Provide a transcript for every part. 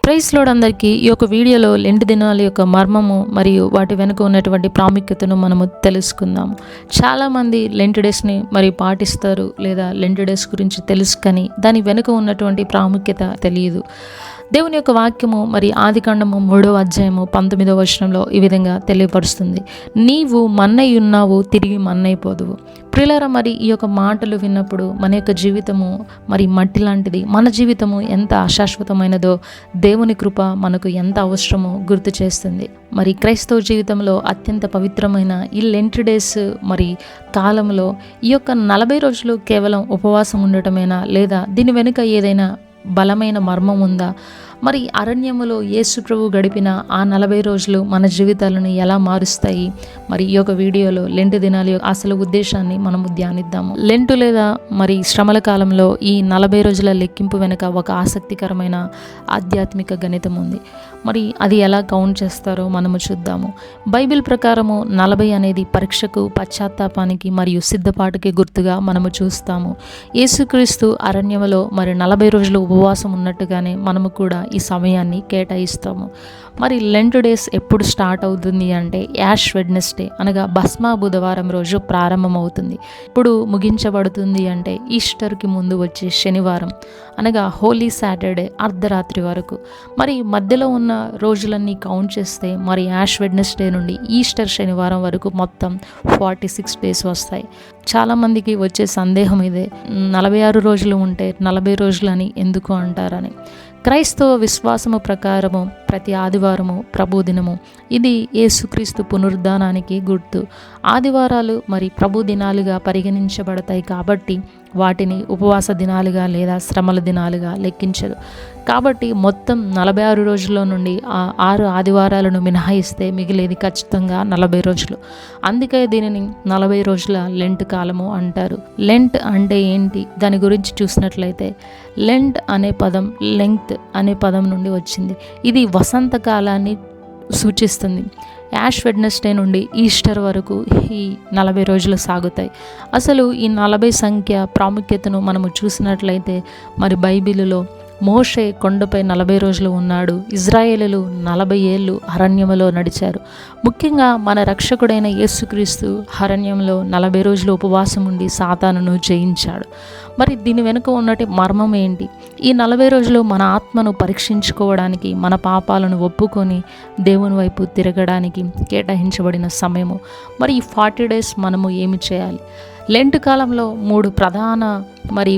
Praise lord అందరికీ. ఈ యొక్క వీడియోలో లెంట్ దినాల యొక్క మర్మము మరియు వాటి వెనుక ఉన్నటువంటి ప్రాముఖ్యతను మనము తెలుసుకుందాము. చాలామంది లెంట్ డేస్ని పాటిస్తారు, లేదా లెంట్ డేస్ గురించి తెలుసు, కానీ దాని వెనుక ఉన్నటువంటి ప్రాముఖ్యత తెలియదు. దేవుని యొక్క వాక్యము ఆదికాండము 3వ అధ్యాయము 19వ వచనంలో ఈ విధంగా తెలియపరుస్తుంది: నీవు మన్నై ఉన్నావు, తిరిగి మన్నైపోదువు. ప్రియులారా, ఈ యొక్క మాటలు విన్నప్పుడు మన యొక్క జీవితము మట్టి లాంటిది. మన జీవితము ఎంత అశాశ్వతమైనదో, దేవుని కృప మనకు ఎంత అవసరమో గుర్తు చేస్తుంది. క్రైస్తవ జీవితంలో అత్యంత పవిత్రమైన ఈ లెంట్ డేస్ కాలంలో ఈ యొక్క 40 రోజులు కేవలం ఉపవాసం ఉండటమేనా, లేదా దీని వెనుక ఏదైనా బలమైన మర్మం ఉందా? అరణ్యములో యేసు ప్రభు గడిపిన ఆ 40 రోజులు మన జీవితాలను ఎలా మారుస్తాయి? ఈ యొక్క వీడియోలో లెంట్ దినాల యొక్క అసలు ఉద్దేశాన్ని మనము ధ్యానిద్దాము. లెంటు లేదా శ్రమల కాలంలో ఈ 40 రోజుల లెక్కింపు వెనుక ఒక ఆసక్తికరమైన ఆధ్యాత్మిక గణితం ఉంది. అది ఎలా కౌంట్ చేస్తారో మనము చూద్దాము. బైబిల్ ప్రకారము 40 అనేది పరీక్షకు, పశ్చాత్తాపానికి మరియు సిద్ధపాటుకి గుర్తుగా మనము చూస్తాము. యేసుక్రీస్తు అరణ్యములో 40 రోజులు ఉపవాసం ఉన్నట్టుగానే మనము కూడా ఈ సమయాన్ని కేటాయిస్తాము. లెంట్ డేస్ ఎప్పుడు స్టార్ట్ అవుతుంది అంటే యాష్ వెడ్నెస్డే అనగా భస్మ బుధవారం రోజు ప్రారంభమవుతుంది. ఇప్పుడు ముగించబడుతుంది అంటే ఈస్టర్కి ముందు వచ్చే శనివారం అనగా హోలీ సాటర్డే అర్ధరాత్రి వరకు. మధ్యలో ఉన్న రోజులన్నీ కౌంట్ చేస్తే యాష్ వెడ్నెస్డే నుండి ఈస్టర్ శనివారం వరకు మొత్తం 46 డేస్ వస్తాయి. చాలామందికి వచ్చే సందేహం ఇదే: 46 రోజులు ఉంటే 40 రోజులని ఎందుకు అంటారని. క్రైస్తవ విశ్వాసము ప్రకారము ప్రతి ఆదివారము ప్రభు దినము. ఇది యేసుక్రీస్తు పునరుద్ధానానికి గుర్తు. ఆదివారాలు ప్రభు దినాలుగా పరిగణించబడతాయి కాబట్టి వాటిని ఉపవాస దినాలుగా లేదా శ్రమల దినాలుగా లెక్కించరు. కాబట్టి మొత్తం 46 రోజుల్లో నుండి ఆ 6 ఆదివారాలను మినహాయిస్తే మిగిలేది ఖచ్చితంగా 40 రోజులు. అందుకే దీనిని 40 రోజుల లెంట్ కాలము అంటారు. లెంట్ అంటే ఏంటి? దాని గురించి చూసినట్లయితే లెంట్ అనే పదం లెంగ్త్ అనే పదం నుండి వచ్చింది. ఇది వసంతకాలాన్ని సూచిస్తుంది. యాష్ వెడ్నెస్డే నుండి ఈస్టర్ వరకు ఈ 40 రోజులు సాగుతాయి. అసలు ఈ 40 సంఖ్య ప్రాముఖ్యతను మనము చూసినట్లయితే బైబిలులో మోషే కొండపై 40 రోజులు ఉన్నాడు. ఇజ్రాయేలీలు 40 ఏళ్ళు అరణ్యములో నడిచారు. ముఖ్యంగా మన రక్షకుడైన యేసుక్రీస్తు అరణ్యంలో 40 రోజులు ఉపవాసం ఉండి సాతానును జయించాడు. దీని వెనుక ఉన్నటి మర్మం ఏంటి? ఈ 40 రోజులు మన ఆత్మను పరీక్షించుకోవడానికి, మన పాపాలను ఒప్పుకొని దేవుని వైపు తిరగడానికి కేటాయించబడిన సమయము. ఈ 40 డేస్ మనము ఏమి చేయాలి? లెంట్ కాలంలో 3 ప్రధాన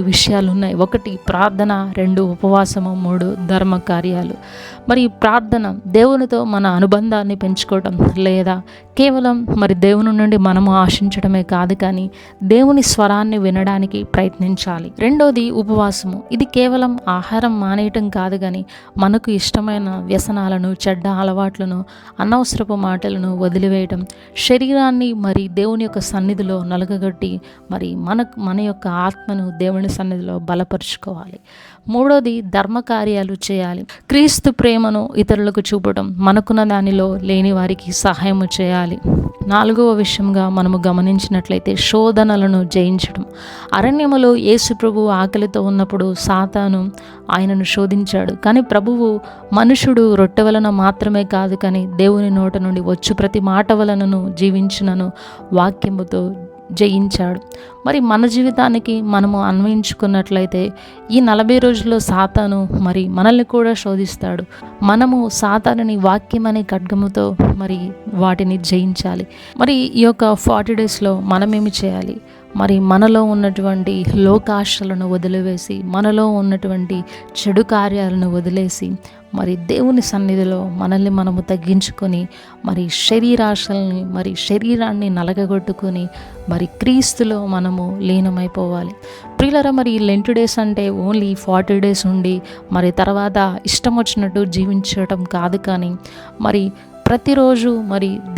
విషయాలు ఉన్నాయి. 1 ప్రార్థన, 2 ఉపవాసము, 3 ధర్మ కార్యాలు. ప్రార్థన దేవునితో మన అనుబంధాన్ని పెంచుకోవటం, లేదా కేవలం దేవుని నుండి మనము ఆశించడమే కాదు, కానీ దేవుని స్వరాన్ని వినడానికి ప్రయత్నించాలి. 2వది ఉపవాసము. ఇది కేవలం ఆహారం మానేయటం కాదు, కానీ మనకు ఇష్టమైన వ్యసనాలను, చెడ్డ అలవాట్లను, అనవసరపు మాటలను వదిలివేయటం, శరీరాన్ని దేవుని యొక్క సన్నిధిలో నలగగొట్టి మన యొక్క ఆత్మను దేవుని సన్నిధిలో బలపరుచుకోవాలి. 3వది ధర్మ కార్యాలు చేయాలి. క్రీస్తు ప్రేమను ఇతరులకు చూపడం, మనకున్న దానిలో లేని వారికి సహాయము చేయాలి. 4వ విషయంగా మనము గమనించినట్లయితే శోధనలను జయించడం. అరణ్యములో యేసు ప్రభువు ఆకలితో ఉన్నప్పుడు సాతాను ఆయనను శోధించాడు. కానీ ప్రభువు మనుషుడు రొట్టె వలన మాత్రమే కాదు, కానీ దేవుని నోట నుండి వచ్చు ప్రతి మాట వలనను జీవించునను వాక్యముతో జయించాడు. మన జీవితానికి మనము అన్వయించుకున్నట్లయితే ఈ 40 రోజుల్లో సాతాను మనల్ని కూడా శోధిస్తాడు. మనము సాతానుని వాక్యం అనే ఖడ్గముతో వాటిని జయించాలి. ఈ యొక్క 40 డేస్లో మనమేమి చేయాలి? మనలో ఉన్నటువంటి లోకాశలను వదిలివేసి, మనలో ఉన్నటువంటి చెడు కార్యాలను వదిలేసి దేవుని సన్నిధిలో మనల్ని మనము తగ్గించుకొని శరీరాశల్ని శరీరాన్ని నలగగొట్టుకొని క్రీస్తులో మనము లీనమైపోవాలి. ప్రియులారా, ఈ లెంట్ డేస్ అంటే ఓన్లీ 40 డేస్ ఉండి తర్వాత ఇష్టం వచ్చినట్టు జీవించడం కాదు, కానీ ప్రతిరోజు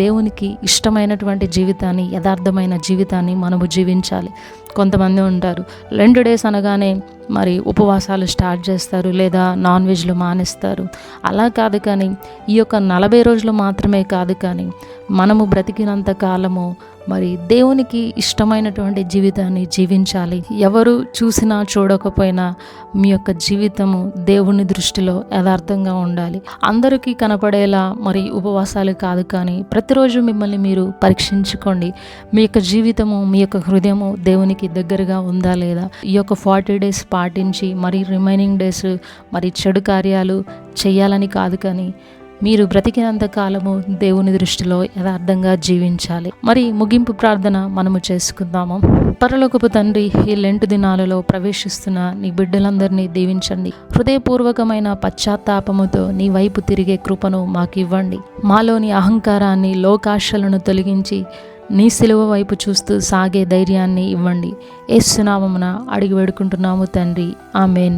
దేవునికి ఇష్టమైనటువంటి జీవితాన్ని, యథార్థమైన జీవితాన్ని మనము జీవించాలి. కొంతమంది ఉంటారు, లెంట్ డేస్ అనగానే మరి ఉపవాసాలు స్టార్ట్ చేస్తారు, లేదా నాన్ వెజ్లు మానేస్తారు. అలా కాదు, కానీ ఈ యొక్క 40 రోజులు మాత్రమే కాదు, కానీ మనము బ్రతికినంత కాలము మరి దేవునికి ఇష్టమైనటువంటి జీవితాన్ని జీవించాలి. ఎవరు చూసినా చూడకపోయినా మీ యొక్క జీవితము దేవుని దృష్టిలో యథార్థంగా ఉండాలి. అందరికీ కనపడేలా మరి ఉపవాసాలు కాదు, కానీ ప్రతిరోజు మిమ్మల్ని మీరు పరీక్షించుకోండి. మీ యొక్క జీవితము, మీ యొక్క హృదయము దేవునికి దగ్గరగా ఉందా లేదా. ఈ యొక్క 40 డేస్ పాటించి మరి రిమైనింగ్ డేస్ మరి చెడు కార్యాలు చేయాలని కాదు, కానీ మీరు బ్రతికినంత కాలము దేవుని దృష్టిలో యథార్థంగా జీవించాలి. మరి ముగింపు ప్రార్థన మనము చేసుకుందాము. పరలోకపు తండ్రి, ఈ లెంటు దినాలలో ప్రవేశిస్తున్న నీ బిడ్డలందరినీ దీవించండి. హృదయపూర్వకమైన పశ్చాత్తాపముతో నీ వైపు తిరిగే కృపను మాకు ఇవ్వండి. మాలోని అహంకారాన్ని, లోకాశలను తొలగించి నీ సిలువ వైపు చూస్తూ సాగే ధైర్యాన్ని ఇవ్వండి. యేసు నామమున అడిగి వేడుకుంటున్నాము తండ్రి, ఆమేన్.